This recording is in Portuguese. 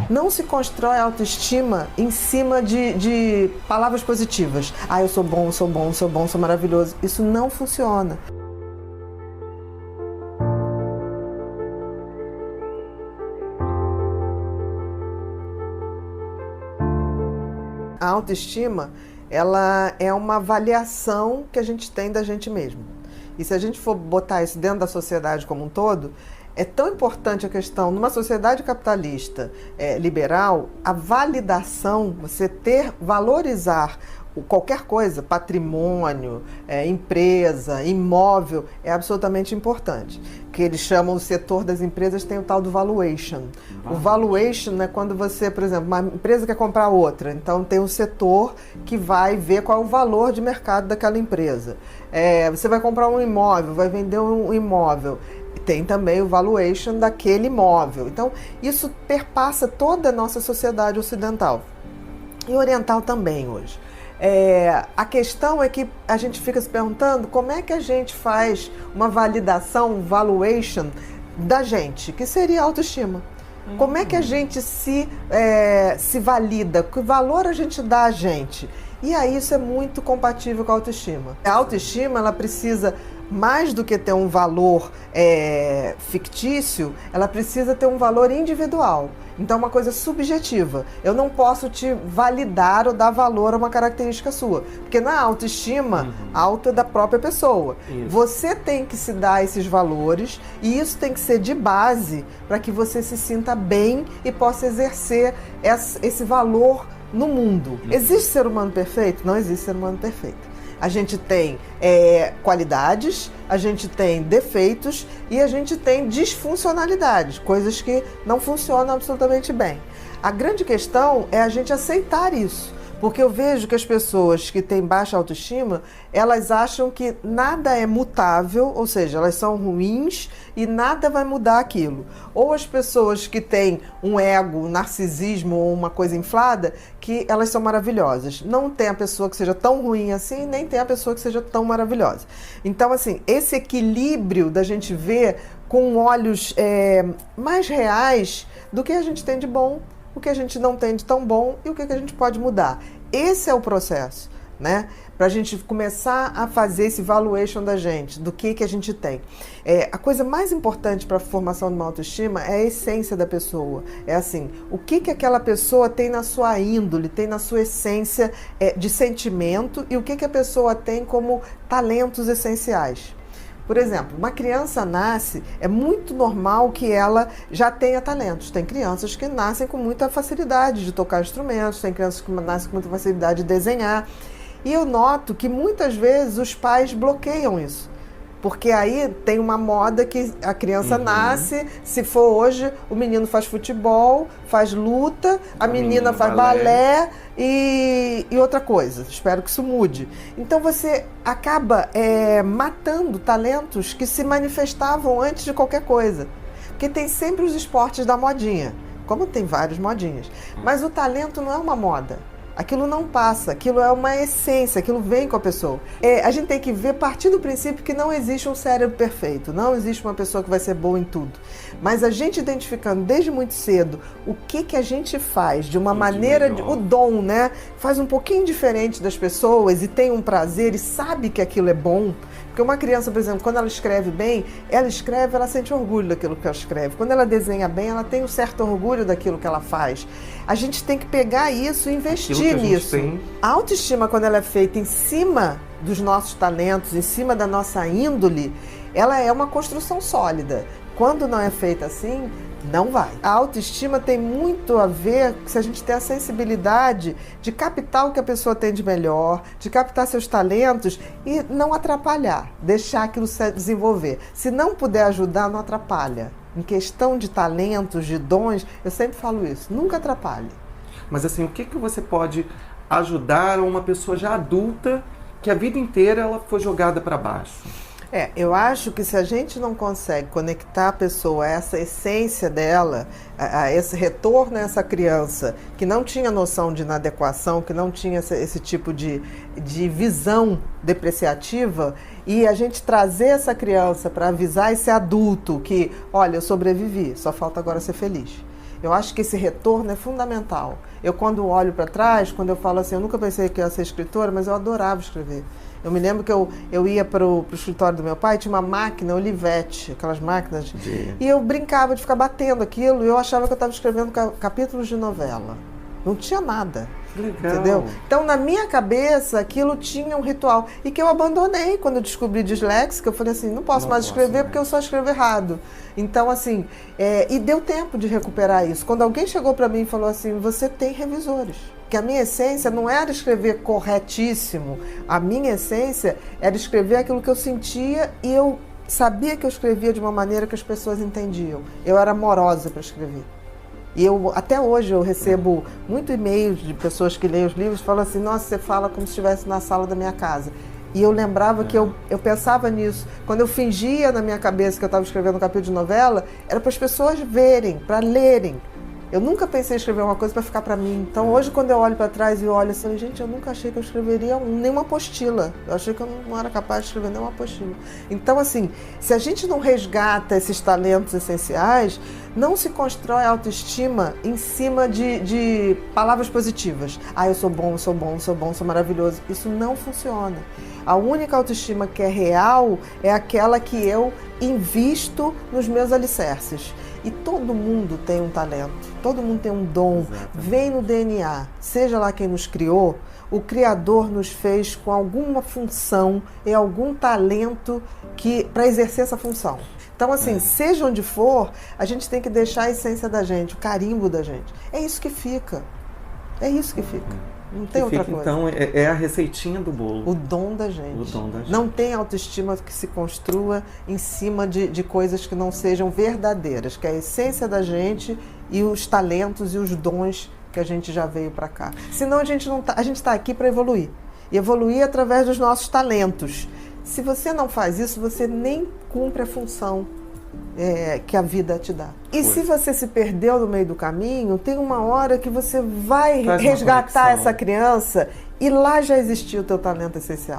Não se constrói autoestima em cima de palavras positivas. Ah, eu sou bom, sou bom, sou bom, sou maravilhoso. Isso não funciona. A autoestima, ela é uma avaliação que a gente tem da gente mesmo. E se a gente for botar isso dentro da sociedade como um todo, é tão importante a questão, numa sociedade capitalista liberal, a validação, você valorizar qualquer coisa, patrimônio, empresa, imóvel, é absolutamente importante. Que eles chamam o setor das empresas, tem o tal do valuation. O valuation é quando você, por exemplo, uma empresa quer comprar outra, então tem um setor que vai ver qual é o valor de mercado daquela empresa. Você vai comprar um imóvel, vai vender um imóvel, tem também o valuation daquele imóvel. Então, isso perpassa toda a nossa sociedade ocidental e oriental também hoje. A questão é que a gente fica se perguntando como é que a gente faz uma validação, um valuation da gente, que seria a autoestima. Como é que a gente se valida? Que valor a gente dá a gente? E aí isso é muito compatível com a autoestima. A autoestima, ela precisa, mais do que ter um valor fictício, ela precisa ter um valor individual. Então, é uma coisa subjetiva. Eu não posso te validar ou dar valor a uma característica sua. Porque na autoestima, auto é da própria pessoa. Isso. Você tem que se dar esses valores e isso tem que ser de base para que você se sinta bem e possa exercer esse valor no mundo. Existe ser humano perfeito? Não existe ser humano perfeito. A gente tem qualidades, a gente tem defeitos e a gente tem disfuncionalidades, coisas que não funcionam absolutamente bem. A grande questão é a gente aceitar isso, porque eu vejo que as pessoas que têm baixa autoestima, elas acham que nada é mutável, ou seja, elas são ruins e nada vai mudar aquilo. Ou as pessoas que têm um ego, um narcisismo ou uma coisa inflada, que elas são maravilhosas. Não tem a pessoa que seja tão ruim assim, nem tem a pessoa que seja tão maravilhosa. Então, assim, esse equilíbrio da gente ver com olhos mais reais do que a gente tem de bom, o que a gente não tem de tão bom e o que a gente pode mudar. Esse é o processo, né? Para a gente começar a fazer esse valuation da gente, do que a gente tem. A coisa mais importante para a formação de uma autoestima é a essência da pessoa. É assim, o que aquela pessoa tem na sua índole, tem na sua essência de sentimento e o que a pessoa tem como talentos essenciais. Por exemplo, uma criança nasce, é muito normal que ela já tenha talentos. Tem crianças que nascem com muita facilidade de tocar instrumentos, tem crianças que nascem com muita facilidade de desenhar. E eu noto que muitas vezes os pais bloqueiam isso. Porque aí tem uma moda que a criança nasce, se for hoje, o menino faz futebol, faz luta, a menina faz balé e outra coisa. Espero que isso mude. Então você acaba matando talentos que se manifestavam antes de qualquer coisa. Porque tem sempre os esportes da modinha, como tem vários modinhas. Mas o talento não é uma moda. Aquilo não passa, aquilo é uma essência, aquilo vem com a pessoa. A gente tem que ver, partir do princípio que não existe um cérebro perfeito, não existe uma pessoa que vai ser boa em tudo. Mas a gente identificando desde muito cedo o que a gente faz de uma maneira, o dom, né? Faz um pouquinho diferente das pessoas e tem um prazer e sabe que aquilo é bom. Porque uma criança, por exemplo, quando ela escreve bem, ela sente orgulho daquilo que ela escreve. Quando ela desenha bem, ela tem um certo orgulho daquilo que ela faz. A gente tem que pegar isso e investir nisso. A autoestima, quando ela é feita em cima dos nossos talentos, em cima da nossa índole, ela é uma construção sólida. Quando não é feita assim, não vai. A autoestima tem muito a ver se a gente tem a sensibilidade de captar o que a pessoa tem de melhor, de captar seus talentos e não atrapalhar, deixar aquilo se desenvolver. Se não puder ajudar, não atrapalha. Em questão de talentos, de dons, eu sempre falo isso, nunca atrapalhe. Mas assim, o que você pode ajudar uma pessoa já adulta que a vida inteira ela foi jogada para baixo? Eu acho que se a gente não consegue conectar a pessoa a essa essência dela, a esse retorno a essa criança que não tinha noção de inadequação, que não tinha esse tipo de visão depreciativa, e a gente trazer essa criança para avisar esse adulto que, olha, eu sobrevivi, só falta agora ser feliz. Eu acho que esse retorno é fundamental. Eu, quando olho para trás, quando eu falo assim, eu nunca pensei que eu ia ser escritora, mas eu adorava escrever. Eu me lembro que eu ia para o escritório do meu pai, tinha uma máquina, Olivetti, aquelas máquinas, e eu brincava de ficar batendo aquilo, e eu achava que eu estava escrevendo capítulos de novela. Não tinha nada. Legal. Entendeu? Então, na minha cabeça, aquilo tinha um ritual. E que eu abandonei quando eu descobri disléxica. Eu falei assim, não posso mais escrever porque eu só escrevo errado. Então, assim, e deu tempo de recuperar isso. Quando alguém chegou para mim e falou assim, você tem revisores. Que a minha essência não era escrever corretíssimo. A minha essência era escrever aquilo que eu sentia e eu sabia que eu escrevia de uma maneira que as pessoas entendiam. Eu era amorosa para escrever. E até hoje eu recebo muito e-mails de pessoas que leem os livros e falam assim, nossa, você fala como se estivesse na sala da minha casa. E eu lembrava que eu pensava nisso. Quando eu fingia na minha cabeça que eu estava escrevendo um capítulo de novela, era para as pessoas verem, para lerem. Eu nunca pensei em escrever uma coisa para ficar para mim. Então hoje, quando eu olho para trás e olho assim, gente, eu nunca achei que eu escreveria nenhuma apostila. Eu achei que eu não era capaz de escrever nenhuma apostila. Então, assim, se a gente não resgata esses talentos essenciais, não se constrói autoestima em cima de palavras positivas. Ah, eu sou bom, sou bom, sou bom, sou maravilhoso. Isso não funciona. A única autoestima que é real é aquela que eu invisto nos meus alicerces. E todo mundo tem um talento, todo mundo tem um dom, vem no DNA. Seja lá quem nos criou, o Criador nos fez com alguma função e algum talento para exercer essa função. Então, assim, seja onde for, a gente tem que deixar a essência da gente, o carimbo da gente. É isso que fica. É isso que fica. Não tem outra coisa. Então, é a receitinha do bolo. O dom da gente. O dom da gente. Não tem autoestima que se construa em cima de coisas que não sejam verdadeiras, que é a essência da gente e os talentos e os dons que a gente já veio para cá. Senão a gente está aqui para evoluir. E evoluir através dos nossos talentos. Se você não faz isso, você nem cumpre a função que a vida te dá. E se você se perdeu no meio do caminho, tem uma hora que você vai resgatar essa criança e lá já existiu o teu talento essencial.